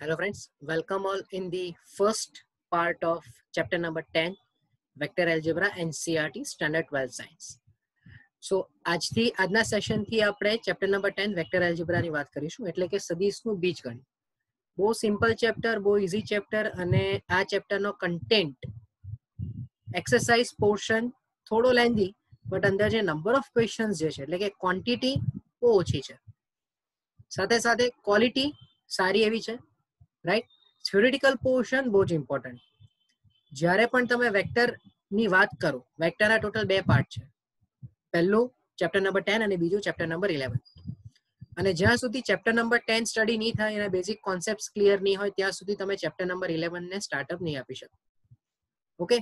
Hello friends, welcome all in the first part of chapter number 10 Vector Algebra and CRT Standard 12 Science. So આજના સેશનથી આપણે chapter number 10 vector એલ્જેબ્રાની વાત કરીશું એટલે કે સદિશનું બીજગણિત. બહુ સિમ્પલ ચેપ્ટર, બહુ ઇઝી ચેપ્ટર અને આ ચેપ્ટરનો કન્ટેન્ટ એક્સરસાઇઝ પોર્શન થોડો લેન્ધી બટ અંદર જે નંબર ઓફ ક્વેશ્ચન્સ જે છે એટલે કે ક્વોન્ટિટી બહુ ઓછી છે, સાથે સાથે ક્વોલિટી સારી એવી છે, રાઈટ. થિયોરિટિકલ પોર્શન બહુ જ ઇમ્પોર્ટન્ટ. જ્યારે પણ તમે વેક્ટરની વાત કરો, વેક્ટરના ટોટલ બે પાર્ટ છે, પહેલું ચેપ્ટર નંબર 10 અને બીજું ચેપ્ટર નંબર 11. અને જ્યાં સુધી ચેપ્ટર નંબર 10 સ્ટડી નહીં થાય અને બેઝિક કોન્સેપ્ટ્સ ક્લિયર નહીં હોય ત્યાં સુધી તમે ચેપ્ટર નંબર 11 ને સ્ટાર્ટઅપ નહીં આપી શકો. ઓકે,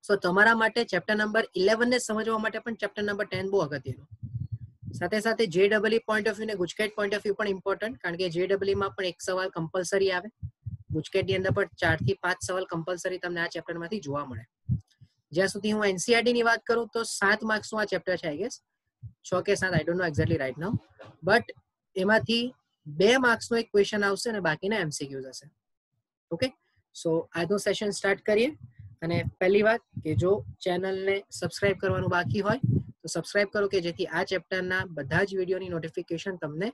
સો તમારા માટે ચેપ્ટર નંબર 11 ને સમજવા માટે પણ ચેપ્ટર નંબર 10 બહુ અગત્યનું. સાથે સાથે JEE પોઈન્ટ ઓફ વ્યૂ ને ગુજકેટ પોઈન્ટ ઓફ વ્યૂ પણ ઇમ્પોર્ટન્ટ, કારણ કે JEE માં પણ એક સવાલ કમ્પલસરી આવે, ગુજકેટની અંદર પણ 4 થી 5 સવાલ કમ્પલસરી તમને આ ચેપ્ટરમાંથી જોવા મળે. જ્યાં સુધી હું NCERT ની વાત કરું તો 7 માર્ક્સનું આ ચેપ્ટર છે, આઈ ગેસ 6 કે 7, I don't know exactly right now, but એમાંથી 2 માર્ક્સનો એક ક્વેશ્ચન આવશે અને બાકીના MCQs હશે. ઓકે, સો આજનો સેશન સ્ટાર્ટ કરીએ. અને પહેલી વાત કે જો ચેનલને સબસ્ક્રાઇબ કરવાનું બાકી હોય તો સબસ્ક્રાઇબ કરો કે જેથી આ ચેપ્ટરના બધા જ વિડીયોની નોટિફિકેશન તમને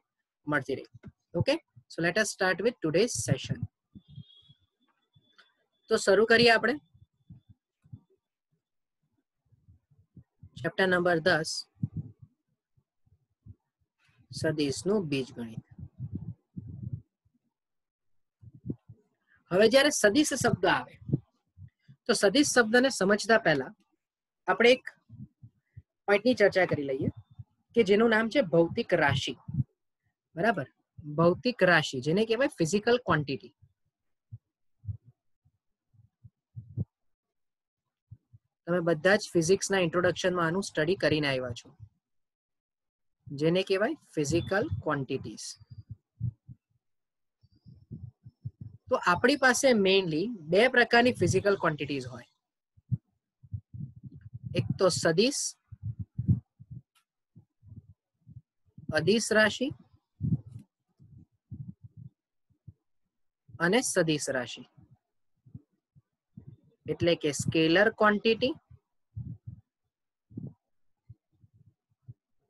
મળતી રહે. Okay, so let us start with today's session. તો શરૂ કરીએ આપણે ચેપ્ટર નંબર 10 સદિશનું બીજગણિત. હવે જ્યારે સદિશ શબ્દ આવે તો સદિશ શબ્દને સમજતા પહેલા આપણે એક પોઈન્ટની ચર્ચા કરી લઈએ કે જેનું નામ છે ભૌતિક રાશિ. બરાબર, ભૌતિક રાશિ જેને કહેવાય ફિઝિકલ ક્વોન્ટિટી. તમે બધા જ ફિઝિક્સના ઇન્ટ્રોડક્શનમાં આનું સ્ટડી કરીને આવ્યા છો, જેને કહેવાય ફિઝિકલ ક્વોન્ટિટીઝ. તો આપણી પાસે મેઇનલી બે પ્રકારની ફિઝિકલ ક્વોન્ટિટીઝ હોય, એક તો સદિશ, અદિશ રાશિ અને સદિશ રાશિ, એટલે કે સ્કેલર ક્વોન્ટિટી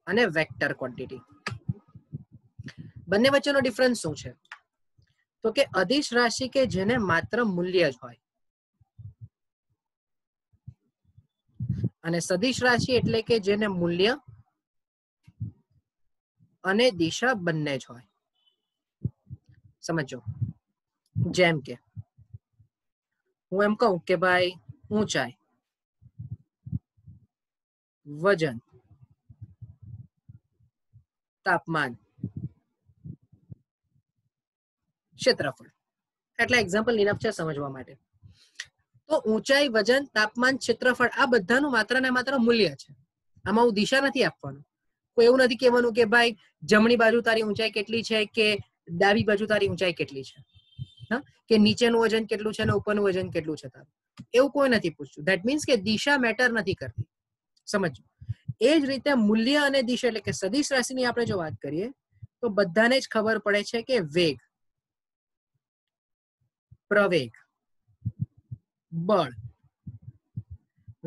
અને વેક્ટર ક્વોન્ટિટી. બંને વચ્ચેનો ડિફરન્સ શું છે? તો કે અદિશ રાશિ કે જેને માત્ર મૂલ્ય જ હોય, અને સદિશ રાશિ એટલે કે જેને મૂલ્ય અને દિશા બંને જ હોય. સમજો, જેમ કે હું એમ કહું કે ભાઈ ઊંચાઈ, વજન, તાપમાન, ક્ષેત્રફળ, એટલે એક્ઝામ્પલ ઇનફ છે સમજવા માટે. તો ઊંચાઈ, વજન, તાપમાન, ક્ષેત્રફળ આ બધાનું માત્ર ને માત્ર મૂલ્ય છે. આમાં હું દિશા નથી આપવાનું. કોઈ એવું નથી કહેવાનું કે ભાઈ જમણી બાજુ તારી ઊંચાઈ કેટલી છે કે ડાબી બાજુ તારી ઊંચાઈ કેટલી છે, હા, કે નીચેનું વજન કેટલું છે અને ઉપરનું વજન કેટલું છે તારું, એવું કોઈ નથી પૂછતું. ધેટ મીન્સ કે દિશા મેટર નથી કરતી. સમજો, એ જ રીતે મૂલ્ય અને દિશા એટલે કે સદિશ રાશિની આપણે જો વાત કરીએ તો બધાને જ ખબર પડે છે કે વેગ, પ્રવેગ, બળ,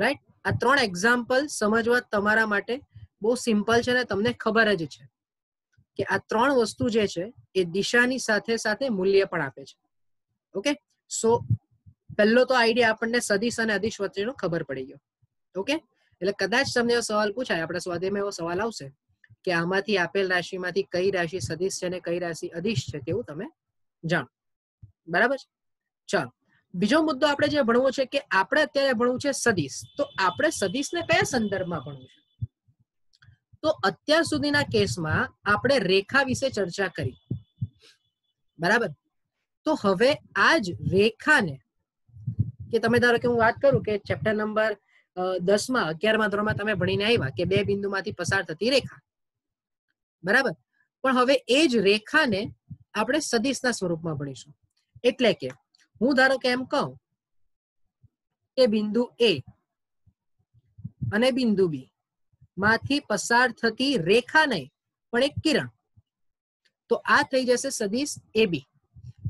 રાઈટ. આ 3 એક્ઝામ્પલ સમજવા તમારા માટે બહુ સિમ્પલ છે અને તમને ખબર જ છે કે આ 3 વસ્તુ જે છે એ દિશાની સાથે સાથે મૂલ્ય પણ આપે છે. ઓકે, સો પહેલો તો આઈડિયા આપણને સદિશ અને અદિશ વચ્ચેનો ખબર પડી ગયો. ઓકે, એટલે કદાચ તમને એવો સવાલ પૂછાય, આપણા સ્વાધ્યાયમાં એવો સવાલ આવશે કે આમાંથી આપેલ રાશિમાંથી કઈ રાશિ સદિશ છે અને કઈ રાશિ અદિશ છે તેવું તમે જાણો. બરાબર છે. ચાલો, બીજો મુદ્દો આપણે જે ભણવો છે કે આપણે અત્યારે ભણવું છે સદિશ. તો આપણે સદિશને કયા સંદર્ભમાં ભણવું છે? તો અત્યાર સુધીના કેસમાં આપણે રેખા વિશે ચર્ચા કરી, બરાબર. તો હવે આ જ રેખાને કે તમે ધારો કે હું વાત કરું કે ચેપ્ટર નંબર 10 માં 11મા ધોરણમાં તમે ભણીને આવ્યા કે બે બિંદુમાંથી પસાર થતી રેખા, બરાબર. પણ હવે એ જ રેખાને આપણે સદિશના સ્વરૂપમાં ભણીશું. એટલે કે હું ધારો કે એમ કહું કે બિંદુ A અને બિંદુ B માંથી પસાર થતી રેખા નહીં પણ એક કિરણ, તો આ થઈ જશે સદિશ AB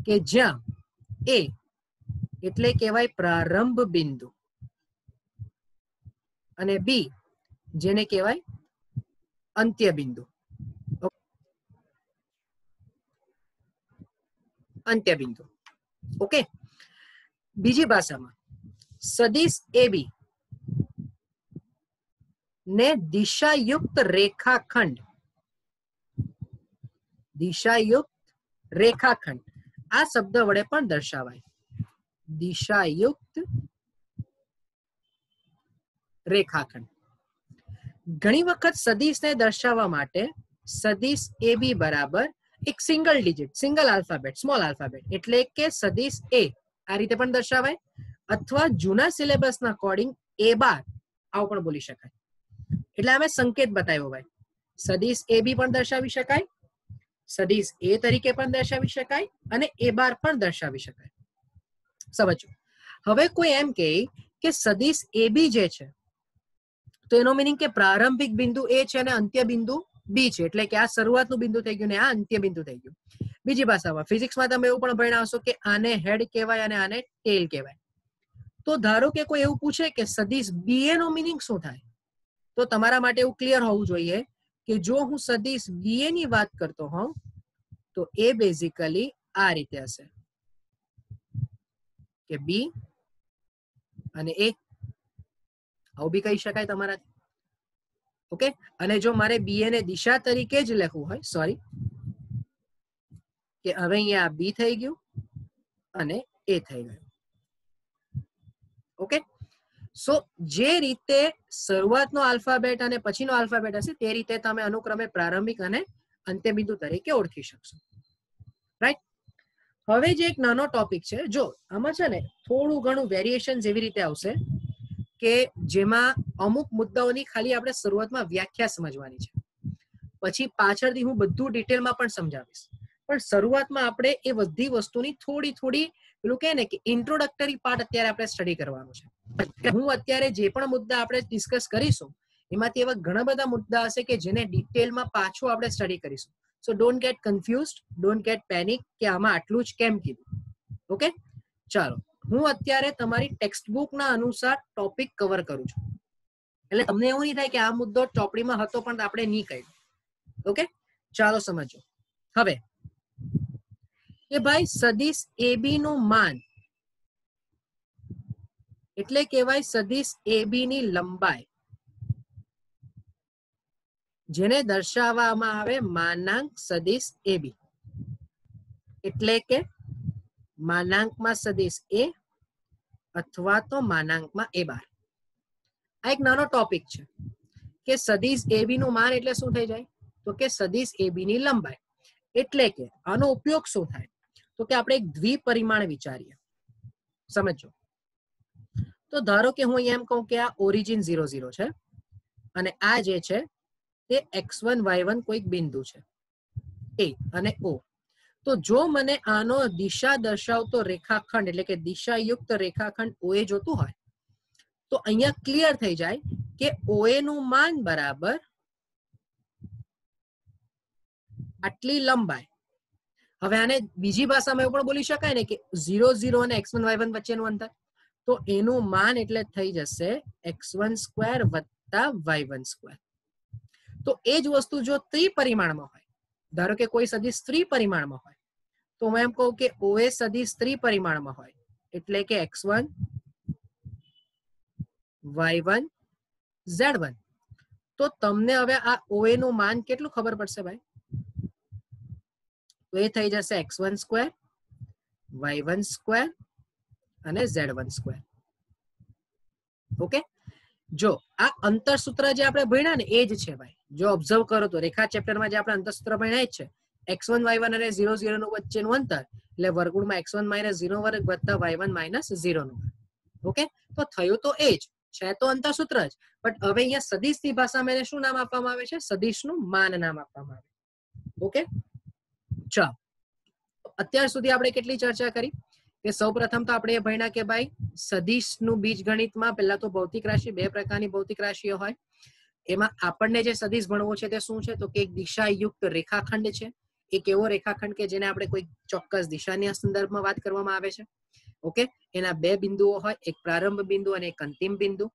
કે જ્યાં એ એટલે કહેવાય પ્રારંભ બિંદુ અને બી જેને કહેવાય અંત્ય બિંદુ. અંત્ય બિંદુ. ઓકે, બીજી ભાષામાં સદિશ AB ને દિશાયુક્ત રેખાખંડ, દિશાયુક્ત રેખાખંડ આ શબ્દ વડે પણ દર્શાવાય. દિશાયુક્ત રેખાખંડ. ઘણી વખત સદિશને દર્શાવવા માટે સદિશ AB બરાબર એક single digit, single alphabet, small alphabet એટલે કે સદિશ A આ રીતે પણ દર્શાવાય, અથવા જૂના સિલેબસના અકોર્ડિંગ A બાર આવું પણ બોલી શકાય. એટલે અમે સંકેત બતાવ્યો ભાઈ. સદિશ AB પણ દર્શાવી શકાય, સદિશ A તરીકે પણ દર્શાવી શકાય અને A બાર પણ દર્શાવી શકાય. સમજો. હવે કોઈ એમ કહે કે સદિશ AB જે છે તો એનો મીનિંગ કે પ્રારંભિક બિંદુ A છે અને અંત્ય બિંદુ B છે, એટલે કે આ શરૂઆતનું બિંદુ થઈ ગયું ને આ અંત્ય બિંદુ થઈ ગયું. બીજી ભાષામાં ફિઝિક્સમાં તમે એવું પણ ભણ્યા હશો કે આને હેડ કહેવાય અને આને ટેલ કહેવાય. તો ધારો કે કોઈ એવું પૂછે કે સદિશ BA નો મીનિંગ શું થાય, તો તમારા માટે એવું ક્લિયર હોવું જોઈએ કે જો હું સદિશ BA ની વાત કરતો હોઉં તો એ બેઝિકલી આ રીતે હશે કે B અને A આવું બી કહી શકાય તમારાથી. ઓકે, અને જો મારે BA ને દિશા તરીકે જ લખવું હોય, સોરી કે હવે અહીંયા B થઈ ગયું અને A થઈ ગયું. ઓકે, સો જે રીતે શરૂઆતનો આલ્ફાબેટ અને પછીનો આલ્ફાબેટ હશે તે રીતે તમે અનુક્રમે પ્રારંભિક અને અંત્ય બિંદુ તરીકે ઓળખી શકશો. રાઈટ. હવે જે એક નાનો ટોપિક છે, જો આમાં છે ને થોડું ઘણું વેરિએશન એવી રીતે આવશે કે જેમાં અમુક મુદ્દાઓની ખાલી આપણે શરૂઆતમાં વ્યાખ્યા સમજવાની છે, પછી પાછળથી હું બધું ડિટેલમાં પણ સમજાવીશ, પણ શરૂઆતમાં આપણે એ બધી વસ્તુની થોડી થોડી પેલું કહે ને કે ઇન્ટ્રોડક્ટરી પાર્ટ અત્યારે આપણે સ્ટડી કરવાનું છે. હું અત્યારે જે પણ મુદ્દા આપણે ડિસ્કસ કરીશું એમાંથી એવા ઘણા બધા મુદ્દા હશે કે જેને ડિટેલમાં પાછું આપણે સ્ટડી કરીશું. સો don't get confused, don't get panic કે આમાં આટલું જ કેમ કીધું. ઓકે, ચાલો હું અત્યારે તમારી ટેક્સ્ટ બુકના અનુસાર ટોપિક કવર કરું છું, એટલે તમને એવું નહીં થાય કે આ મુદ્દો ચોપડીમાં હતો પણ આપણે નહીં કહ્યું. ઓકે, ચાલો સમજો. હવે કે ભાઈ સદિશ AB નું માન એટલે કહેવાય સદિશ AB ની લંબાઈ, જેને દર્શાવવામાં આવે માનાંક સદિશ AB, એટલે કે માનાંકમાં સદિશ A અથવા તો માનાંકમાં A બાર. આ એક નાનો ટોપિક છે કે સદિશ AB નું માન એટલે શું થઈ જાય, તો કે સદિશ AB ની લંબાઈ. એટલે કે આનો ઉપયોગ શું થાય, તો કે આપણે એક દ્વિપરિમાણ વિચારીએ. સમજો. તો ધારો કે હું એમ કહું કે આ ઓરિજિન 0 0 છે અને આ જે છે તે x1 y1 કોઈક બિંદુ છે A અને O. તો જો મને આનો દિશા દર્શાવતો રેખાખંડ એટલે કે દિશાયુક્ત રેખાખંડ OA જોતું હોય તો અહીંયા ક્લિયર થઈ જાય કે OA નું માન બરાબર આટલી લંબાઈ. હવે આને બીજી ભાષામાં એવું પણ બોલી શકાય ને કે 0 0 અને x1 y1 વચ્ચેનું અંતર, તો એનું માન એટલે થઈ જશે x1 સ્ક્વેર વત્તા y1 સ્ક્વેર. તો એ જ વસ્તુ જો ત્રિપરિમાણમાં હોય, ધારો કે કોઈ સદિશ ત્રિપરિમાણમાં હોય તો હું એમ કહું કે OA સદિશ ત્રિપરિમાણમાં હોય એટલે કે x1 y1 z1, તો તમને હવે આ OA નું માન કેટલું ખબર પડશે ભાઈ, તો એ થઈ જશે x1 સ્ક્વેર y1 સ્ક્વેર અને z1 સ્ક્વેર. ઓકે, જો આ અંતરસૂત્ર જે આપણે ભણ્યા ને એ જ છે ભાઈ. જો ઓબ્ઝર્વ કરો તો રેખા ચેપ્ટરમાં જે આપણે અંતરસૂત્ર ભણ્યા જ છે, x1 y1 અને 0 0 નું વચ્ચેનું અંતર એટલે વર્ગમૂળમાં x1 - 0 વર્ગ વત્તા y1 - 0 નું. ઓકે, તો થયું તો એ જ છે, તો અંતરસૂત્ર જ. બટ હવે અહીંયા સદિશની ભાષામાં એને શું નામ આપવામાં આવે છે, સદિશનું માન નામ આપવામાં આવે. ઓકે, ચાલો અત્યાર સુધી આપણે કેટલી ચર્ચા કરી કે સૌપ્રથમ તો આપણે એ ભણ્યા કે ભાઈ સદિશનું બીજગણિતમાં પહેલા તો ભૌતિક રાશિ, બે પ્રકારની ભૌતિક રાશિઓ હોય. એમાં આપણને જે સદિશ ભણવો છે તે શું છે, તો કે એક દિશાયુક્ત રેખાખંડ છે. એક એવો રેખાખંડ કે જેને આપણે કોઈ ચોક્કસ દિશાના સંદર્ભમાં વાત કરવામાં આવે છે. ઓકે, એના બે બિંદુઓ હોય, એક પ્રારંભ બિંદુ અને એક અંતિમ બિંદુ.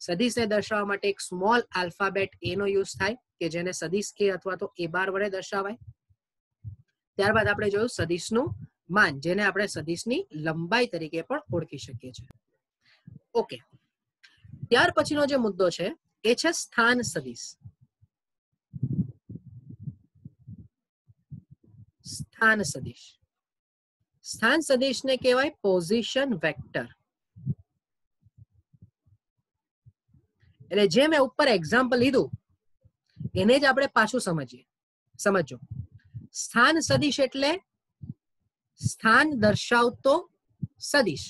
સદિશને દર્શાવવા માટે એક સ્મોલ આલ્ફાબેટ એ નો યુઝ થાય કે જેને સદિશ એ અથવા તો એ બાર વડે દર્શાવાય. ત્યારબાદ આપણે જોયું સદિશનું માન, જેને આપણે સદિશની લંબાઈ તરીકે પણ ઓળખી શકીએ છીએ. ઓકે, ત્યાર પછીનો જે મુદ્દો છે એ છે સ્થાન સદિશ. સ્થાન સદિશ, સ્થાન સદિશને કહેવાય પોઝિશન વેક્ટર. એટલે જે મેં ઉપર એક્ઝામ્પલ લીધું એને જ આપણે પાછું સમજો. સ્થાન સદિશ એટલે સ્થાન દર્શાવતો સદિશ.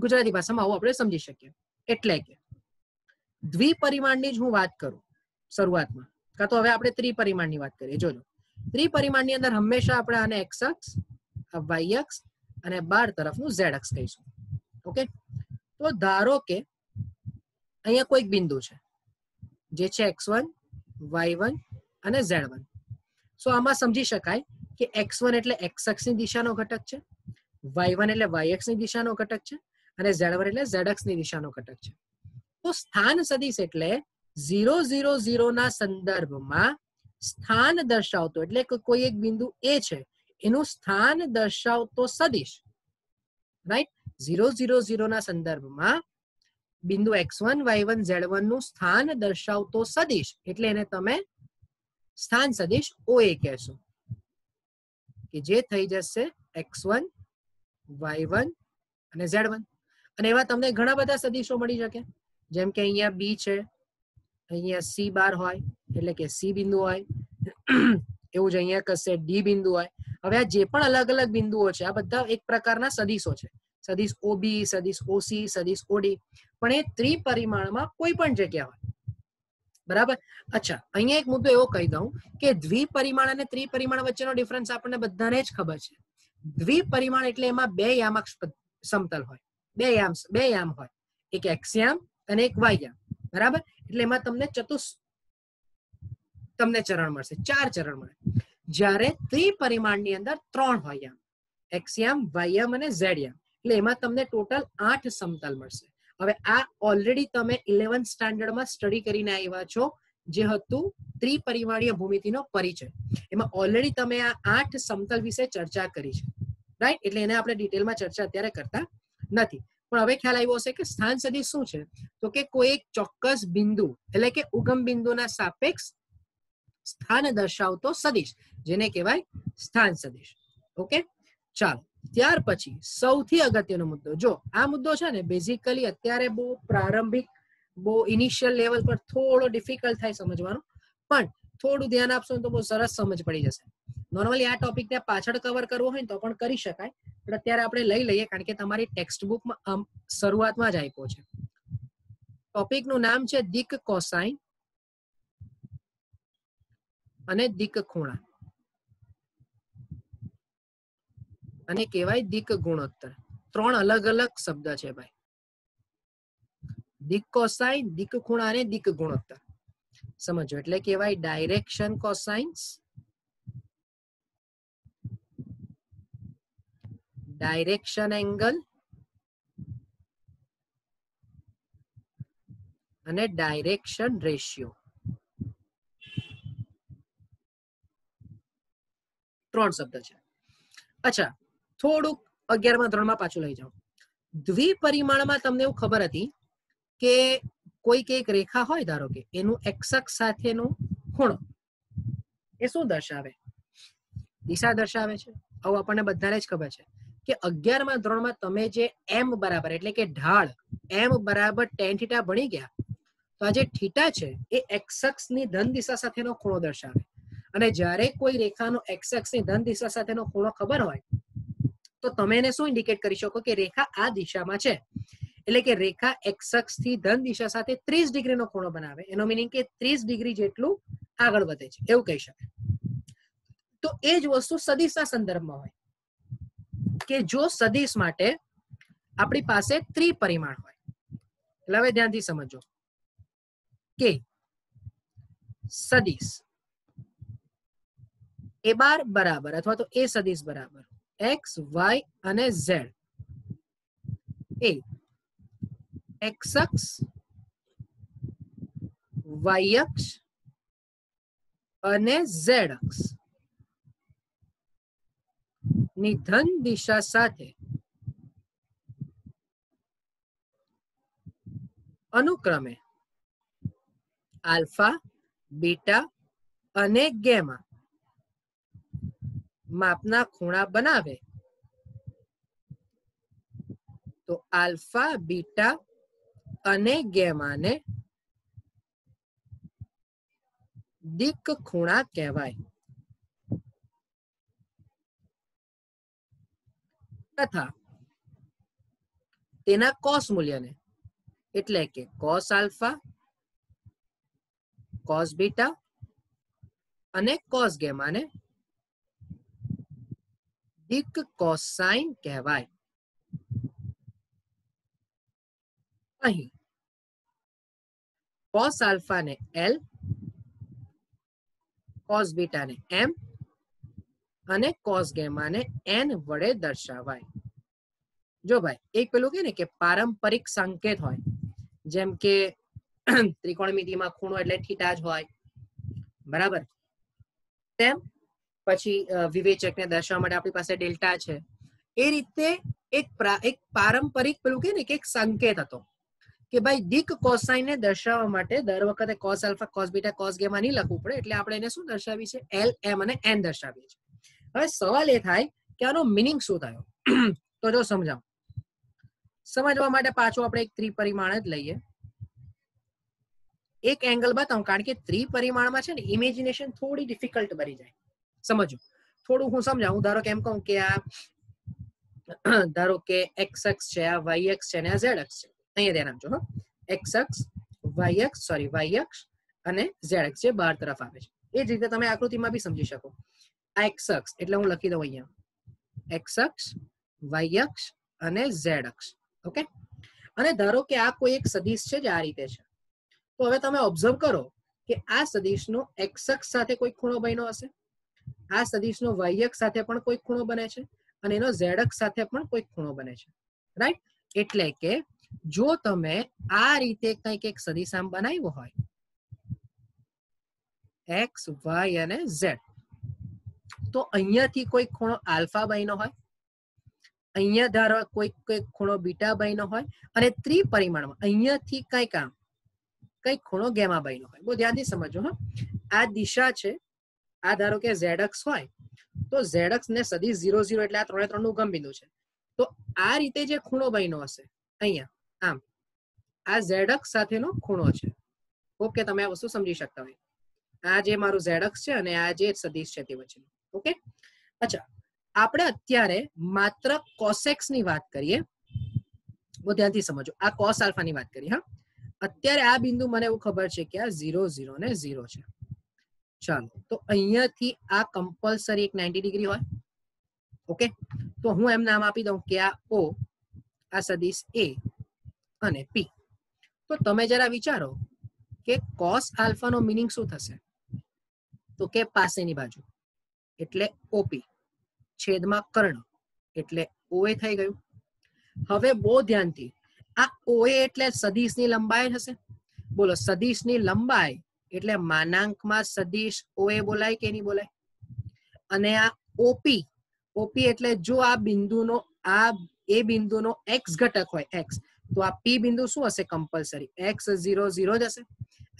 ગુજરાતી ભાષામાં આવું આપણે સમજી શકીએ. એટલે કે દ્વિપરિમાણની જ હું વાત કરું શરૂઆતમાં, કાં તો હવે આપણે ત્રિપરિમાણની વાત કરીએ. જોજો, ત્રિપરિમાણની અંદર હંમેશા આપણે આને એક્સ અક્ષ, વાય અક્ષ અને બાર તરફનું ઝેડ અક્ષ કહીશું. ઓકે, તો ધારો કે અહીંયા કોઈક બિંદુ છે જે છે x1, y1 અને z1. સો આમાં સમજી શકાય કે x1 એટલે x અક્ષની દિશાનો ઘટક છે, y1 એટલે y અક્ષની દિશાનો ઘટક છે અને z1 એટલે z અક્ષની દિશાનો ઘટક છે. તો સ્થાન સદિશ એટલે 0, 0, 0 ના સંદર્ભમાં સ્થાન દર્શાવતો, એટલે કે કોઈ એક બિંદુ એ છે એનું સ્થાન દર્શાવતો સદિશ. રાઈટ, 0, 0, 0 ના સંદર્ભમાં બિંદુ x1, y1, z1 નું સ્થાન દર્શાવતો સદિશ એટલે એને તમે સ્થાન સદિશ OA કહેશો, કે જે થઈ જશે x1, y1 અને z1. અને એવા તમને ઘણા બધા સદિશો મળી શકે, જેમ કે અહીંયા B છે, અહીંયા C બાર હોય એટલે કે C બિંદુ હોય, એવું જ અહીંયા કશે D બિંદુ હોય. હવે આ જે પણ અલગ અલગ બિંદુઓ છે આ બધા એક પ્રકારના સદિશો છે. સદિશ OB, સદિશ OC, સદિશ OD, પણ એ ત્રિપરિમાણમાં કોઈ પણ જગ્યા હોય. બરાબર. અચ્છા, અહીંયા એક મુદ્દો એવો કહી દઉં કે દ્વિપરિમાણ અને ત્રિપરિમાણ વચ્ચેનો ડિફરન્સ આપણને બધાને જ ખબર છે. દ્વિપરિમાણ એટલે એમાં બે યામક સમતલ હોય, બે યામ હોય, એક x યામ અને એક y યામ. બરાબર, એટલે એમાં તમને ચરણ મળશે, 4 ચરણ મળે. જ્યારે ત્રિપરિમાણની અંદર 3 હોય યામ, x યામ, y યામ અને z યામ. એટલે એમાં તમને ટોટલ 8 સમતલ મળશે. હવે આ ઓલરેડી તમે 11th સ્ટાન્ડર્ડમાં સ્ટડી કરીને આવ્યા છો, જે હતું ત્રિપરિમાણીય ભૂમિતિનો પરિચય. એમાં ઓલરેડી તમે આ 8 સમતલ વિશે ચર્ચા કરી છે. રાઈટ, એટલે એને આપણે ડિટેલમાં ચર્ચા અત્યારે કરતા નથી. પણ હવે ખ્યાલ આવ્યો હશે કે સ્થાન સદિશ શું છે, તો કે કોઈ એક ચોક્કસ બિંદુ એટલે કે ઉગમ બિંદુના સાપેક્ષ સ્થાન દર્શાવતો સદિશ, જેને કહેવાય સ્થાન સદિશ. ઓકે, ચાલો. ત્યાર પછી સૌથી અગત્યનો મુદ્દો, જો આ મુદ્દો છે ને બેઝિકલી અત્યારે બહુ પ્રારંભિક, બહુ ઇનિશિયલ લેવલ પર થોડો ડિફિકલ્ટ થાય સમજવાનો, પણ થોડું ધ્યાન આપશો તો બહુ સરસ સમજ પડી જશે. નોર્મલી આ ટોપિકને પાછળ કવર કરવો હોય તો પણ કરી શકાય, પણ અત્યારે આપણે લઈ લઈએ કારણ કે તમારી ટેક્સ્ટ બુકમાં શરૂઆતમાં જ આપ્યો છે. ટોપિકનું નામ છે દિક કોસાઇન અને દિક ખૂણા, અને કહેવાય દિક ગુણોત્તર. 3 અલગ અલગ શબ્દ છે ભાઈ, દિક કોસાઇન, દિક ખૂણા અને દિક ગુણોત્તર. સમજો, એટલે કહેવાય ડાયરેક્શન કોસાઇન્સ, ડાયરેક્શન એંગલ અને ડાયરેક્શન રેશિયો. 3 શબ્દ છે. અચ્છા, થોડુંક 11મા ધોરણમાં પાછું લઈ જાઓ. દ્વિપરિમાણમાં તમને એવું ખબર હતી કે કોઈક એક રેખા હોય, ધારો કે એનું એક્સ અક્ષ સાથેનો ખૂણો એ શું દર્શાવે? દિશા દર્શાવે છે. આવું આપણને બધાને જ ખબર છે કે 11મા ધોરણમાં તમે જે m બરાબર એટલે કે ઢાળ m બરાબર tan θ ભણી ગયા, તો આ જે થીટા છે એ એક્સ અક્ષની ધન દિશા સાથેનો ખૂણો દર્શાવે. અને જ્યારે કોઈ રેખાનો એક્સ અક્ષની ધન દિશા સાથેનો ખૂણો ખબર હોય તો તમે એને શું ઇન્ડિકેટ કરી શકો કે રેખા આ દિશામાં છે. એટલે કે રેખા એક્સ અક્ષથી ધન દિશા સાથે 30 ડિગ્રીનો ખૂણો બનાવે, એનો મીનિંગ કે 30 ડિગ્રી જેટલું આગળ વધે છે, એવું કહી શકાય. તો એ જ વસ્તુ સદિશના સંદર્ભમાં હોય કે જો સદિશ માટે આપણી પાસે ત્રિપરિમાણ હોય. એટલે હવે ધ્યાનથી સમજો કે સદિશ એ બાર બરાબર અથવા તો એ સદિશ બરાબર એક્સ વાય અને ઝેડ એ એક્સ અક્ષ વાય અક્ષ અને ઝેડ અક્ષ ની ધન દિશા સાથે અનુક્રમે આલ્ફા બીટા અને ગેમા માપના ખૂણા બનાવે તો આલ્ફા બીટા અને ગેમાને દિક ખૂણા કહેવાય તથા તેના કોસ મૂલ્યને એટલે કે કોસ આલ્ફા કોસ બીટા અને કોસ ગેમાને દિક કોસાઇન કહેવાય. અહીં કોસ આલ્ફા ને L કોસ બીટા ને M અને કોસ ગેમા ને N વડે દર્શાવાય. જો ભાઈ એક પેલું કે ને કે પારંપરિક સંકેત હોય જેમ કે ત્રિકોણમિતિમાં ખૂણો એટલે થીટા જ હોય બરાબર તેમ પછી વિવેચકને દર્શાવવા માટે આપણી પાસે ડેલ્ટા છે એ રીતે એક પારંપરિક પેલું કે ને કે એક સંકેત હતો કે ભાઈ દિક કોસાઇન ને દર્શાવવા માટે દર વખતે cos alpha cos beta cos gamma નહીં લખવું પડે એટલે આપણે એને શું દર્શાવી છે L M અને N દર્શાવીએ છીએ. હવે સવાલ એ થાય કે આનો મિનિંગ શું થયો તો જો સમજાવ સમજવા માટે પાછું આપણે એક ત્રિપરિમાણ જ લઈએ એક એંગલ બતાવું કારણ કે ત્રિપરિમાણમાં છે ને ઇમેજિનેશન થોડી ડિફિકલ્ટ બની જાય. સમજો થોડું હું સમજાવું ધારો કે એમ કહું કે આ ધારો કે એક્સ અક્ષ છે આ વાય અક્ષ છે અને આ ઝેડ અક્ષ છે. અહીંયા ધ્યાન આપજો એક્સ અક્ષ વાય અક્ષ અને ઝેડ અક્ષ જે બહાર તરફ આવે છે. એ જ રીતે તમે આકૃતિમાં બી સમજી શકો. આ એક્સ અક્ષ એટલે હું લખી દઉં અહીંયા એક્સ અક્ષ વાય અક્ષ અને ઝેડ અક્ષ. ઓકે અને ધારો કે આ કોઈ એક સદિશ છે જે આ રીતે છે તો હવે તમે ઓબ્ઝર્વ કરો કે આ સદિશનો એક્સ અક્ષ સાથે કોઈ ખૂણો બન્યો હશે આ સદિશનો વાય અક્ષ સાથે પણ કોઈ ખૂણો બને છે અને એનો ઝેડ અક્ષ સાથે પણ કોઈ ખૂણો બને છે રાઈટ. એટલે કે જો તમે આ રીતે કંઈક એક સદિશ આમ બનાવ્યો હોય એક્સ વાય અને ઝેડ તો અહીંયાથી કોઈ ખૂણો આલ્ફા બન્યો હોય અહીંયા ધારો કોઈ ખૂણો બીટા બન્યો હોય અને ત્રિપરિમાણમાં અહીંયાથી કઈક ખૂણો ગેમા બન્યો હોય. બહુ ધ્યાનથી સમજો હા આ દિશા છે આ ધારો કે ઝેડ અક્ષ હોય તો ઝેડ અક્ષ ને સદિશ 0 0 એટલે આ 3 3 નું ઉગમ બિંદુ છે તો આ રીતે જે ખૂણો બન્યો હશે અહીંયા આમ આ ઝેડ અક્ષ સાથેનો ખૂણો છે. ઓકે તમે આ વસ્તુ સમજી શકતા હોય આ જે મારું ઝેડ અક્ષ છે અને આ જે સદિશ છે તે વચ્ચેનો. ઓકે અચ્છા આપણે અત્યારે માત્ર કોસેક્સ ની વાત કરીએ. બહુ ધ્યાનથી સમજો આ કોસ આલ્ફા ની વાત કરીએ. હા અત્યારે આ બિંદુ મને એવું ખબર છે કે આ 0 0 ને 0 છે. ચાલો તો અહીંયાથી આ કમ્પલસરી એક 90 ડિગ્રી હોય. ઓકે તો હું એમ નામ આપી દઉં કે આ O આ સદિશ A અને P. તો તમે જરા વિચારો કે કોસ આલ્ફા નો મીનિંગ શું થશે તો કે પાસેની બાજુ એટલે OP છેદમાં કર્ણ એટલે OA થઈ ગયું. હવે બહુ ધ્યાનથી આ OA એટલે સદિશની લંબાઈ હશે. બોલો સદિશની લંબાઈ એટલે માનાંકમાં સદિશ OA બોલાય કે નહીં બોલાય. અને આ OP એટલે જો આ બિંદુનો આ એ બિંદુનો x ઘટક હોય x તો આ P બિંદુ શું હશે કમ્પલસરી x 0 0 જ હશે.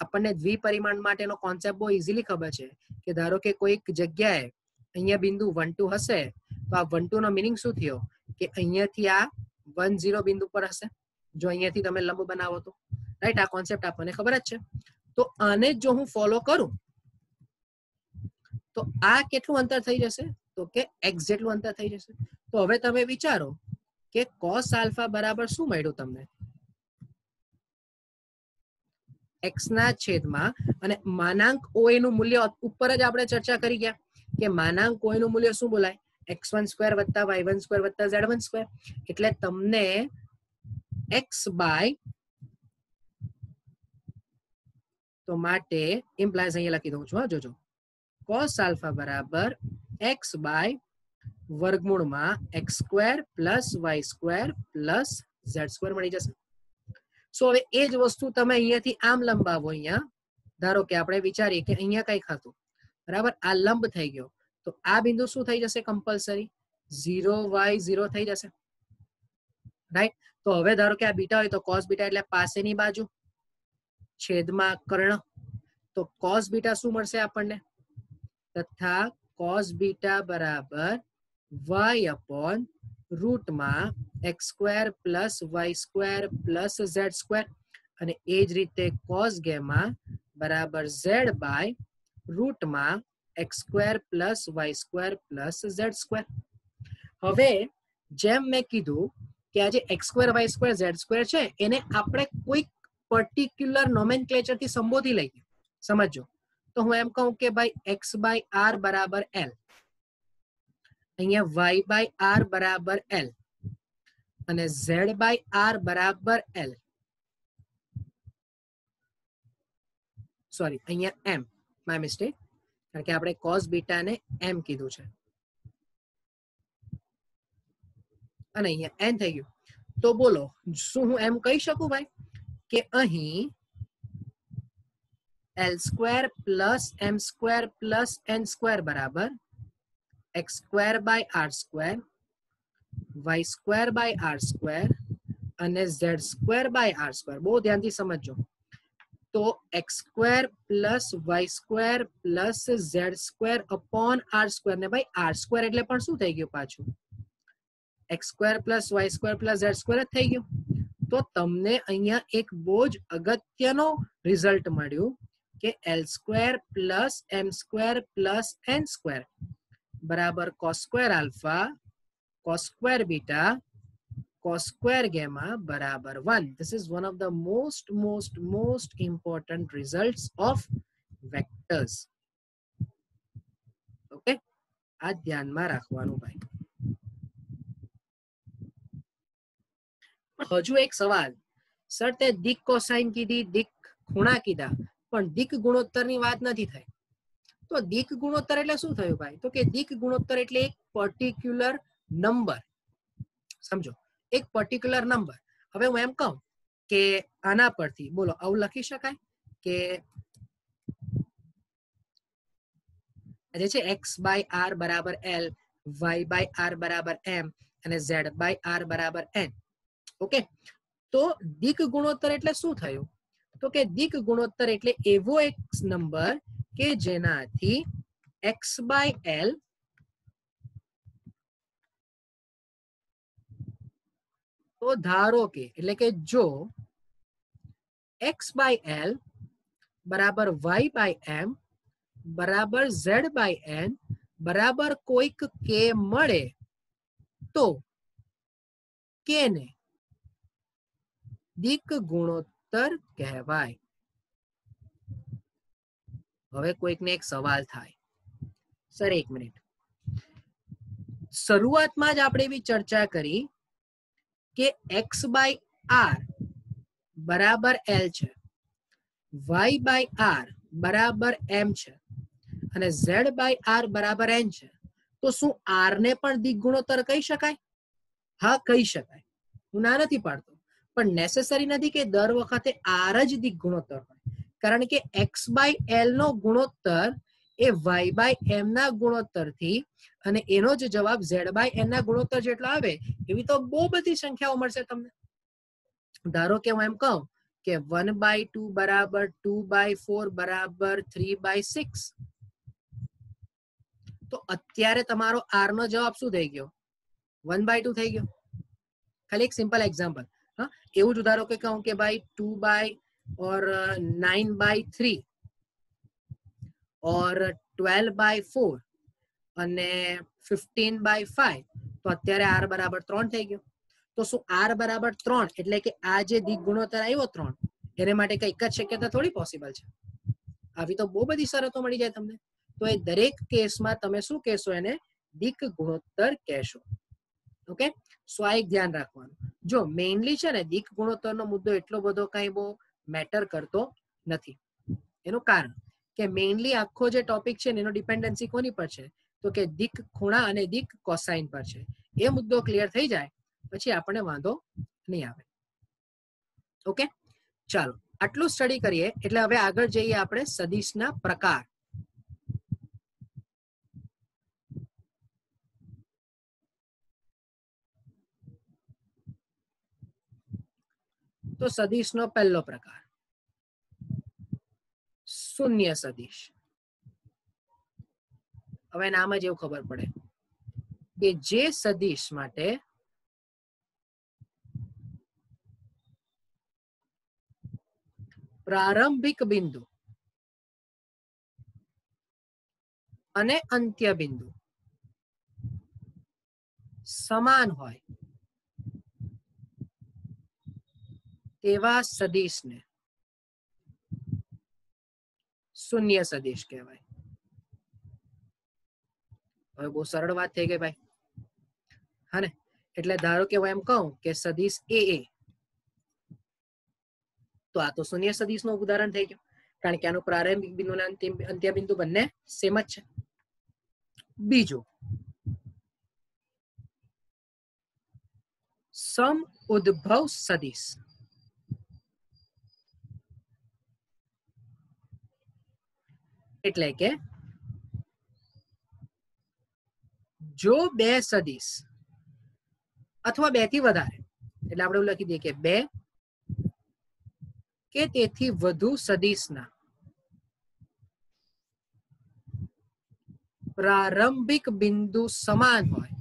આપણને દ્વિપરિમાણ માટેનો કોન્સેપ્ટ બહુ ઇઝીલી ખબર છે કે ધારો કે કોઈક જગ્યાએ અહીંયા બિંદુ 1 2 હશે તો આ 1 2 નો મીનિંગ શું થયો કે અહીંયાથી આ 1 0 બિંદુ પર હશે જો અહીંયાથી તમે લંબ બનાવો તો રાઈટ. આ કોન્સેપ્ટ આપણને ખબર જ છે. તો આને જો હું ફોલો કરું તો આ કેટલું અંતર થઈ જશે તો કે x જેટલું અંતર થઈ જશે. તો હવે તમે વિચારો કે cos આલ્ફા બરાબર શું મળ્યું તમને x ના છેદમાં અને માનાંક OA નું મૂલ્ય ઉપર જ આપણે ચર્ચા કરી ગયા કે માનાંક OA નું મૂલ્ય શું બોલાય x1 સ્ક્વેર વત્તા y1 સ્ક્વેર વત્તા z1 સ્ક્વેર એટલે તમને x બાય તો માટે ઇમ્પ્લાયઝ અહીંયા લખી દઉં છું. હા જોજો cos alpha બરાબર x બાય વર્ગમૂળમાં x square plus y square plus z square મળી જશે. સો હવે એ જ વસ્તુ તમે અહીંયાથી આમ લંબાવો. અહીંયા ધારો કે આપણે વિચારીએ કે અહીંયા કઈ ખાતું બરાબર આ લંબ થઈ ગયો તો આ બિંદુ શું થઈ જશે કમ્પલસરી 0y0 થઈ જશે રાઈટ. તો હવે ધારો કે આ બીટા હોય તો cos બીટા એટલે પાસેની બાજુ છેદમાં કર્ણ. તો cos બીટા શું મળશે આપણને તથા cos બીટા બરાબર y અપોન રૂટમાં x square plus y square plus z square અને એ જ રીતે cos ગેમા બરાબર z બાય રૂટમાં x square plus y square plus z square. હવે જેમ મેં કીધું કે આ જે x square y square z square છે એને આપણે કોઈક પર્ટિક્યુલર નોમેનક્લેચર થી સંબોધી લઈએ. સમજો તો હું એમ કહું કે ભાઈ x બાય r બરાબર l, અહીંયા y બાય r બરાબર l અને z બાય r બરાબર l. સોરી અહીંયા m, માય મિસ્ટેક, કારણ કે આપણે cos બીટા ને m કીધું છે અને અહીંયા n થઈ ગયું. તો બોલો શું હું એમ કહી શકું ભાઈ કે અહીં l square plus m square plus n square બરાબર x square by r square y square by r square અને z square by r square. બહુ ધ્યાનથી સમજજો. તો x square plus y square plus z square upon r square ને ભાઈ r square એટલે પણ શું થઈ ગયું પાછું x square plus y square plus z square જ થઈ ગયું. તો તમને અહીંયા એક બહુ જ અગત્યનો રિઝલ્ટ મળ્યું કે l square plus m square plus n square બરાબર cos square alpha cos square beta cos square gamma બરાબર 1. This is one of the most important results of vectors. Okay, આ ધ્યાનમાં રાખવાનું ભાઈ. હજુ એક સવાલ, સર તે દિક કોસાઇન કીધી, દિક ખૂણા કીધા, પણ દિક ગુણોત્તરની વાત નથી થઈ. તો દિક ગુણોત્તર એટલે શું થયું ભાઈ? તો કે દિક ગુણોત્તર એટલે એક પર્ટિક્યુલર નંબર. સમજો એક પર્ટિક્યુલર નંબર. હવે હું એમ કહું કે આના પરથી બોલો આવું લખી શકાય કે જે છે x બાય r બરાબર l, y બાય r બરાબર m અને z બાય r બરાબર n. ઓકે, તો દિક ગુણોત્તર એટલે શું થયું? તો કે દિક ગુણોત્તર એટલે એવો એક નંબર કે જેનાથી x બાય l તો ધારો કે એટલે કે જો x બાય l બરાબર y બાય m બરાબર z બાય n બરાબર કોઈક k મળે તો k ને દિક ગુણોત્તર કહેવાય. હવે કોઈકને એક સવાલ થાય, સર એક મિનિટ, શરૂઆતમાં જ આપણે એવી ચર્ચા કરી કે x બાય r બરાબર l છે, y બાય r બરાબર m છે અને z બાય r બરાબર n છે. તો શું r ને પણ દિક ગુણોત્તર કહી શકાય? હા કહી શકાય, હું ના નથી પાડતો, પણ નેસેસરી નથી કે દર વખતે r જ દિક ગુણોત્તર હોય. કારણ કે x બાય l નો ગુણોત્તર એ y બાય m ના ગુણોત્તર થી અને એનો જ જવાબ z બાય n ના ગુણોત્તર જેટલો આવે એવી તો બહુ બધી સંખ્યાઓ મળશે તમને. ધારો કે હું એમ કહું કે 1/2 બરાબર 2/4 બરાબર 3/6. તો અત્યારે તમારો r નો જવાબ શું થઈ ગયો? 1/2 થઈ ગયો. ખાલી એક સિમ્પલ એક્ઝામ્પલ. હા, એવું જ ધારો કે કહું કે ભાઈ 9/3 और 12/4 અને 15/5. તો અત્યારે r બરાબર 3 થઈ ગયો. તો શું r બરાબર 3 એટલે કે આ જે દિક ગુણોત્તર આવ્યો 3 એને માટે કઈ એક જ શક્યતા થોડી પોસિબલ છે? આવી તો બહુ બધી શરતો મળી જાય તમને. તો એ દરેક કેસમાં તમે શું કહેશો? એને દિક ગુણોત્તર કહેશો. ઓકે, સો આ એક ધ્યાન રાખવાનું. જો મેઇનલી છે ને દિક ગુણોત્તરનો મુદ્દો એટલો બધો કઈ બહુ મેટર કરતો નથી. એનું કારણ કે મેઇનલી આખો જે ટોપિક છે એનો ડિપેન્ડન્સી કોની પર છે, તો કે દિક ખૂણા અને દિક કોસાઇન પર છે. એ મુદ્દો ક્લિયર થઈ જાય પછી આપણને વાંધો નહીં આવે. ઓકે, ચાલો આટલું સ્ટડી કરીએ એટલે હવે આગળ જઈએ આપણે સદિશના પ્રકાર. તો સદિશનો પહેલો પ્રકાર શૂન્ય સદિશ. હવે નામ જ એવું ખબર પડે કે જે સદિશ માટે પ્રારંભિક બિંદુ અને અંત્ય બિંદુ સમાન હોય તેવા સદિશને શૂન્ય સદિશ કહેવાય. હવે બહુ સરળ વાત થઈ ગઈ ભાઈ, હા ને. એટલે ધારો કે હું એમ કહું કે સદિશ એ, તો આ તો શૂન્ય સદિશનું ઉદાહરણ થઈ ગયું, કારણ કે આનું પ્રારંભિક બિંદુ અને અંત્ય બિંદુ બંને સેમ જ છે. બીજું સમ ઉદ્ભવ સદિશ. એટલે કે જો બે સદિશ અથવા બે થી વધારે, એટલે આપણે એવું લખી દઈએ કે બે કે તેથી વધુ સદિશના પ્રારંભિક બિંદુ સમાન હોય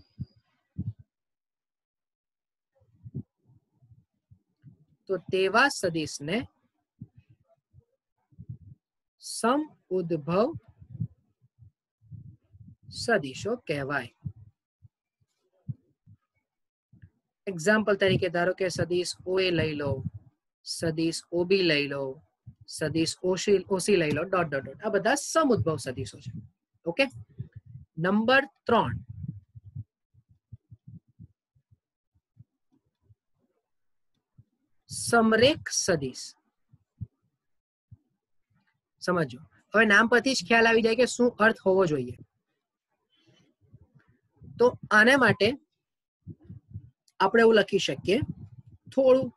તો તેવા સદિશને સમ ઉદ્ભવ સદિશો કહેવાય. એક્ઝામ્પલ તરીકે ધારો કે સદિશ OA લઈ લો, સદિશ OB લઈ લો, સદિશ OC લઈ લો, ડોટ ડોટ ડોટ. આ બધા સમઉદ્ભવ સદિશો છે. ઓકે, નંબર 3 સમરેખ સદિશ. સમજો, હવે નામ પરથી જ ખ્યાલ આવી જાય કે શું અર્થ હોવો જોઈએ. તો આના માટે આપણે એવું લખી શકીએ, થોડું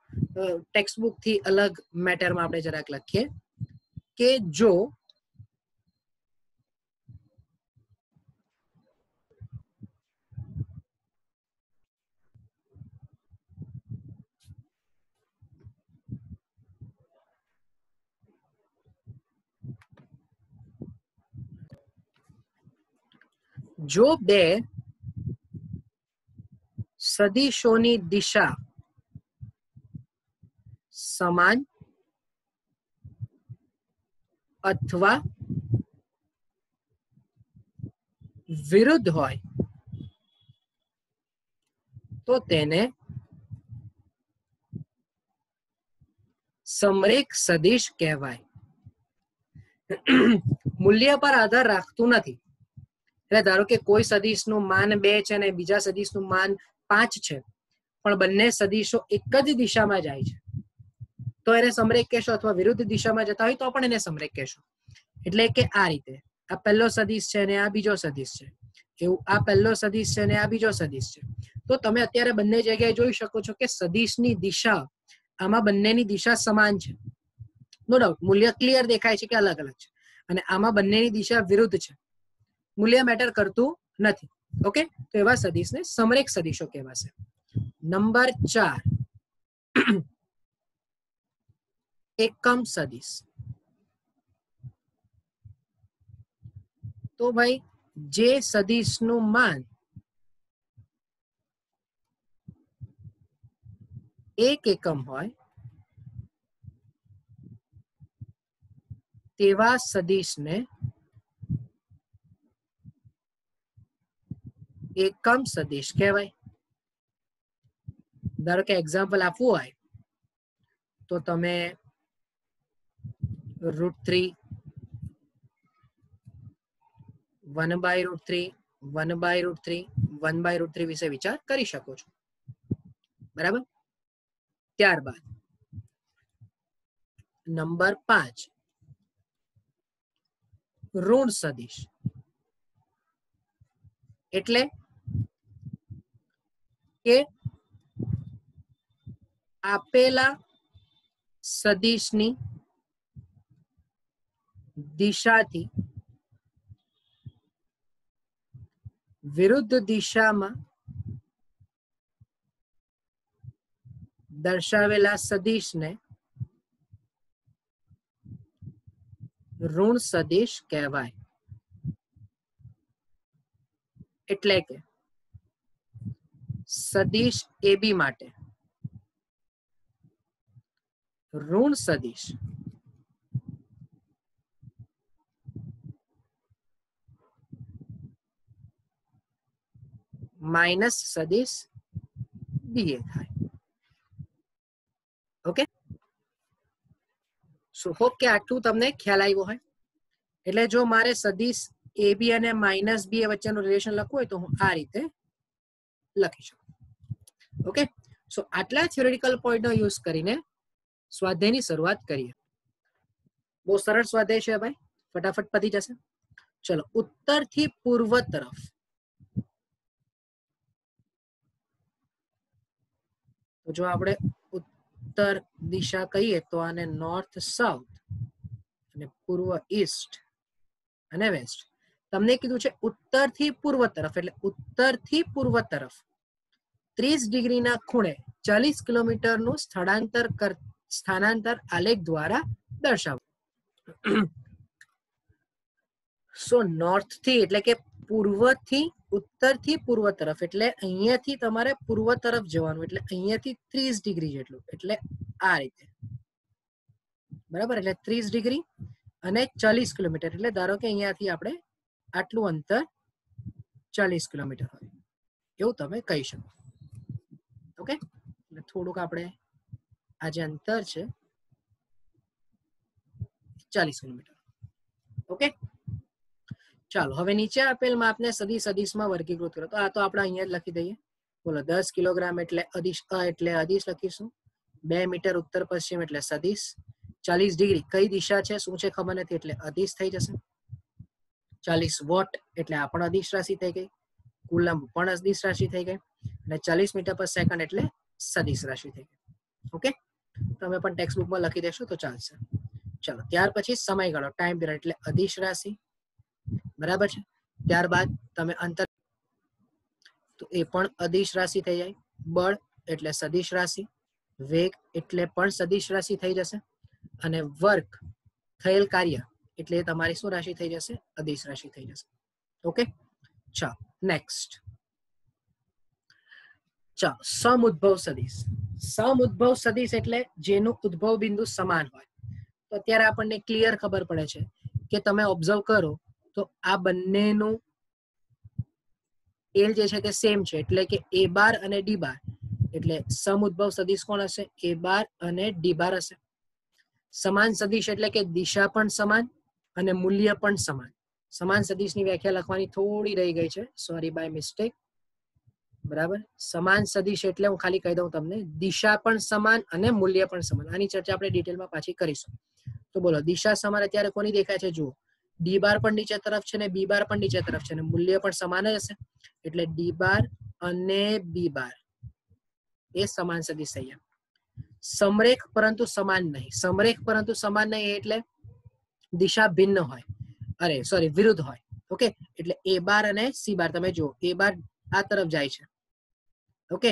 ટેક્સ્ટ બુક થી અલગ મેટરમાં આપણે જરાક લખીએ કે જો બે સદિશોની દિશા સમાન અથવા વિરુદ્ધ હોય તો તેને સમરેખ સદિશ કહેવાય. મૂલ્ય પર આધાર રાખતું નથી. એટલે ધારો કે કોઈ સદિશનું માન 2 છે અને બીજા સદિશનું માન 5 છે, પણ બંને સદિશો એક જ દિશામાં જાય છે, તો એને સમરેખ કહેશો, અથવા વિરુદ્ધ દિશામાં જતા હોય તો પણ એને સમરેખ કહેશો. એટલે કે આ રીતે આ પહેલો સદિશ છે અને આ બીજો સદિશ છે, એવું આ પહેલો સદિશ છે અને આ બીજો સદિશ છે. તો તમે અત્યારે બંને જગ્યાએ જોઈ શકો છો કે સદિશની દિશા આમાં બંનેની દિશા સમાન છે. નો ડાઉટ મૂલ્ય ક્લિયર દેખાય છે કે અલગ અલગ છે, અને આમાં બંનેની દિશા વિરુદ્ધ છે, મૂલ્ય મેટર કરતું નથી. ઓકે, તો એવા સદિશને સમરેખ સદિશો કહેવાશે. નંબર 4 એકમ સદિશ. તો ભાઈ જે સદિશનું માન 1 એકમ હોય તેવા સદિશને એકમ સદિશ કહેવાય. ધારો કે એક્ઝામ્પલ આપવું હોય તો તમે √3, 1/√3, 1/√3, 1/√3 વિશે વિચાર કરી શકો છો. બરાબર. ત્યારબાદ નંબર 5 ઋણ સદિશ એટલે કે આપેલા સદિશની દિશાથી વિરુદ્ધ દિશામાં દર્શાવેલા સદિશને ઋણ સદિશ કહેવાય. એટલે કે સદિશ AB માટે ઋણ સદિશ માઇનસ સદિશ BA થાય. ઓકે, સો હોપ કે આટલું તમને ખ્યાલ આવ્યો હોય. એટલે જો મારે સદિશ AB અને માઇનસ BA વચ્ચેનું રિલેશન લખવું હોય તો હું આ રીતે લખી શકું. ઓકે, સો આટલા થિયોરેટિકલ પોઈન્ટનો યુઝ કરીને સ્વાધ્યાયની શરૂઆત કરીએ. બહુ સરળ સ્વાધ્યાય છે ભાઈ, ફટાફટ પતી જશે. ચલો, ઉત્તરથી પૂર્વ તરફ તો જો આપણે ઉત્તર દિશા કહીએ તો આને નોર્થ સાઉથ અને પૂર્વ ઈસ્ટ અને વેસ્ટ. તમને કીધું છે ઉત્તરથી પૂર્વ તરફ, એટલે ઉત્તરથી પૂર્વ તરફ 30 ડિગ્રીના ખૂણે 40 કિલોમીટરનું સ્થાનાંતર આલેખ દ્વારા દર્શાવો. સો નોર્થ થી એટલે કે પૂર્વથી ઉત્તરથી પૂર્વ તરફ, એટલે અહીંયાથી તમારે પૂર્વ તરફ જવાનું, એટલે અહીંયાથી 30 ડિગ્રી જેટલું, એટલે આ રીતે બરાબર. એટલે 30 ડિગ્રી અને 40 કિલોમીટર, એટલે ધારો કે અહીંયાથી આપણે આટલું અંતર 40 કિલોમીટર હોય એવું તમે કહી શકો. ઓકે, એટલે થોડુંક આપણે આ જે અંતર છે 40 કિલોમીટર. ઓકે, ચાલો હવે નીચે આપેલ માપને સદિશમાં વર્ગીકૃત કરો. તો આ તો આપણે અહીંયા જ લખી દઈએ. બોલો 10 કિલોગ્રામ એટલે અદિશ, એટલે અદિશ લખીશું. 2 મીટર ઉત્તર પશ્ચિમ એટલે સદિશ. 40 ડિગ્રી કઈ દિશા છે શું છે ખબર નથી એટલે અદિશ થઈ જશે. 40 વોટ એટલે આ પણ અદિશ રાશિ થઈ ગઈ. કુલંબ પણ અદિશ રાશિ થઈ ગઈ. અને 40 મીટર પર સેકન્ડ એટલે સદિશ રાશિ થઈ ગઈ. ઓકે, તમે પણ ટેક્સ્ટ બુકમાં લખી દેશો તો ચાલશે. ચલો, ત્યાર પછી સમયગાળો ટાઈમ પીરિયડ એટલે અદિશ રાશિ, બરાબર છે. ત્યારબાદ તમે અંતર તો એ પણ અદિશ રાશિ થઈ જાય. બળ એટલે સદિશ રાશિ. વેગ એટલે પણ સદિશ રાશિ થઈ જશે. અને વર્ક થયેલ કાર્ય એટલે તમારી શું રાશિ થઈ જશે? અદિશ રાશિ થઈ જશે. ઓકે, ચાલો નેક્સ્ટ. ચાલો, સમઉદ્ભવ સદિશ. સમઉદ્ભવ સદિશ એટલે જેનું ઉદ્ભવ બિંદુ સમાન હોય. તો અત્યારે આપણને ક્લિયર ખબર પડે છે કે તમે ઓબ્ઝર્વ કરો તો આ બંનેનું એલ જે છે તે સેમ છે, એટલે કે એ બાર અને ડી બાર. એટલે સમઉદ્ભવ સદિશ કોણ હશે? એ બાર અને ડી બાર હશે. સમાન સદિશ એટલે કે દિશા પણ સમાન અને મૂલ્ય પણ સમાન. સમાન સદિશની વ્યાખ્યા લખવાની થોડી રહી ગઈ છે, સોરી બાય મિસ્ટેક. બરાબર, સમાન સદિશ એટલે હું ખાલી કહી દઉં તમને, દિશા પણ સમાન અને મૂલ્ય પણ સમાન. આની ચર્ચા આપણે ડિટેલમાં પાછી કરીશું. તો બોલો, દિશા સમાન અત્યારે કોની દેખાય છે? જુઓ, ડી બાર પણ નીચે તરફ છે ને બી બાર પણ નીચે તરફ છે, અને મૂલ્ય પણ સમાન જ હશે. એટલે ડી બાર અને બી બાર એ સમાન સદિશ થઈ ગયા. સમરેખ પરંતુ સમાન નહીં. સમરેખ પરંતુ સમાન નહીં એટલે દિશા ભિન્ન હોય, અરે સોરી વિરુદ્ધ હોય. ઓકે, એટલે એ બાર અને સી બાર તમે જુઓ, એ બાર આ તરફ જાય છે, ઓકે,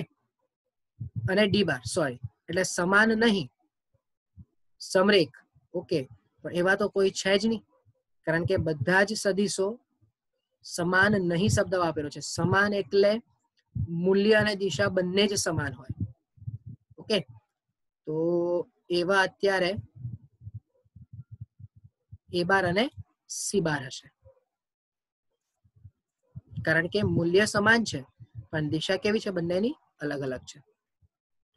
અને ડી બાર સોરી એટલે સમાન નહીં, સમરેખ. ઓકે, પણ એવા તો કોઈ છે જ નહીં, કારણ કે બધા જ સદિશો સમાન નહીં શબ્દ વાપરેલો છે. સમાન એટલે મૂલ્ય અને દિશા બંને જ સમાન હોય. ઓકે, તો એવા અત્યારે એ બાર અને સી બાર હશે, કારણ કે મૂલ્ય સમાન છે પણ દિશા કેવી છે? બંનેની અલગ અલગ છે.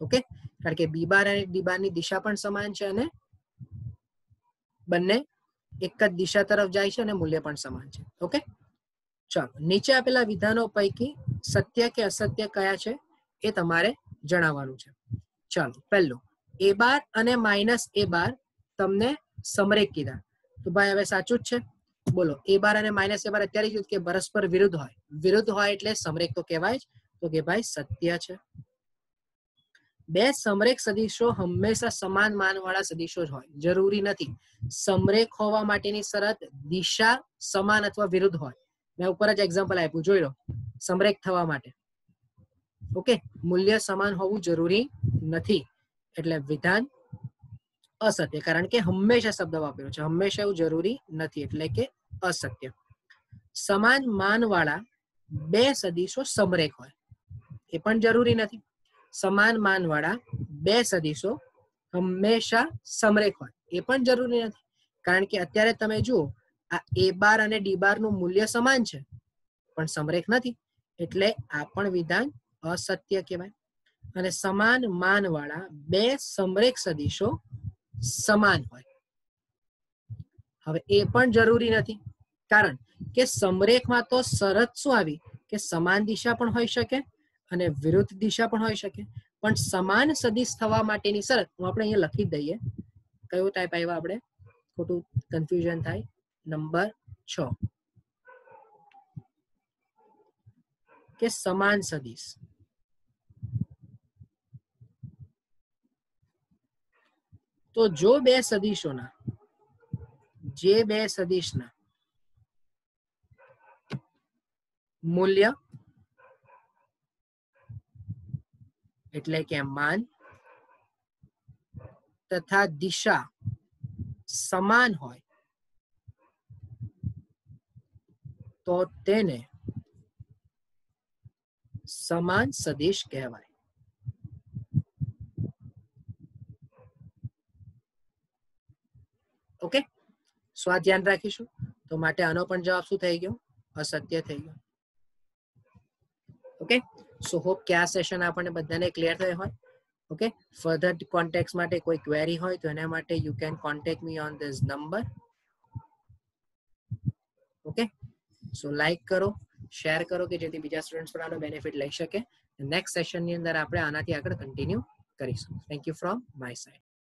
ઓકે, કારણ કે બી બાર અને ડી બાર ની દિશા પણ સમાન છે અને બંને એક જ દિશા તરફ જાય છે અને મૂલ્ય પણ સમાન છે. ઓકે, ચાલો, નીચે આપેલા વિધાનો પૈકી સત્ય કે અસત્ય કયા છે એ તમારે જણાવવાનું છે. ચાલો, પહેલું, એ બાર અને માઇનસ એ બાર તમને સમરેખ કીધા. તો ભાઈ હવે સાચું જ છે. બોલો a બાર અને માઇનસ a બાર અત્યારે કીધું કે પરસ્પર વિરુદ્ધ હોય એટલે સમરેખ તો કહેવાય જ. તો કે ભાઈ સત્ય છે. બે સમરેખ સદિશો હંમેશા સમાન માનવાળા સદિશો જ હોય, જરૂરી નથી. સમરેખ હોવા માટેની શરત દિશા સમાન અથવા વિરુદ્ધ હોય. મેં ઉપર જ એક્ઝામ્પલ આપ્યું, જોઈ લો. સમરેખ થવા માટે ઓકે મૂલ્ય સમાન હોવું જરૂરી નથી, એટલે વિધાન અસત્ય, કારણ કે હંમેશા શબ્દ વાપર્યો છે, હંમેશા એવું જરૂરી નથી, એટલે કે અસત્ય. સમાન માનવાળા બે સદિશો સમરેખ હોય, એ પણ જરૂરી નથી. સમાન માનવાળા બે સદિશો હંમેશા સમરેખ હોય, એ પણ જરૂરી નથી, કારણ કે અત્યારે તમે જુઓ આ a બાર અને d બાર નું મૂલ્ય સમાન છે પણ સમરેખ નથી, એટલે આ પણ વિધાન અસત્ય કહેવાય. અને સમાન માનવાળા બે સમરેખ સદિશો સમાન હોય, હવે એ પણ જરૂરી નથી, કારણ કે સમરેખમાં તો શરત શું આવી કે સમાન દિશા પણ હોઈ શકે અને વિરુદ્ધ દિશા પણ હોઈ શકે. પણ સમાન સદિશ થવા માટેની શરત હું આપણે અહીંયા લખી દઈએ, કયો ટાઈપ આવ્યા આપણે, ખોટું કન્ફ્યુઝન થાય. નંબર 6 કે સમાન સદિશ તો જો બે સદિશના મૂલ્ય એટલે કે માન તથા દિશા સમાન હોય તો તેને સમાન સદિશ કહેવાય. ઓકે, સો આ ધ્યાન રાખીશું. તો માટે આનો પણ જવાબ શું થઈ ગયો, અસત્ય થઈ ગયો. ઓકે, સો હોપ કે આ સેશન આપણને બધાને ક્લિયર થયો હોય. ઓકે, ફર્ધર કોન્ટેક્ટ માટે કોઈ ક્વેરી હોય તો એના માટે you can contact me on this number. Okay, so like કરો, શેર કરો કે જેથી બીજા સ્ટુડન્ટ્સ પણ આનો બેનિફિટ લઈ શકે. નેક્સ્ટ સેશનની અંદર આપણે આનાથી આગળ કન્ટિન્યુ કરીશું. Thank you from my side.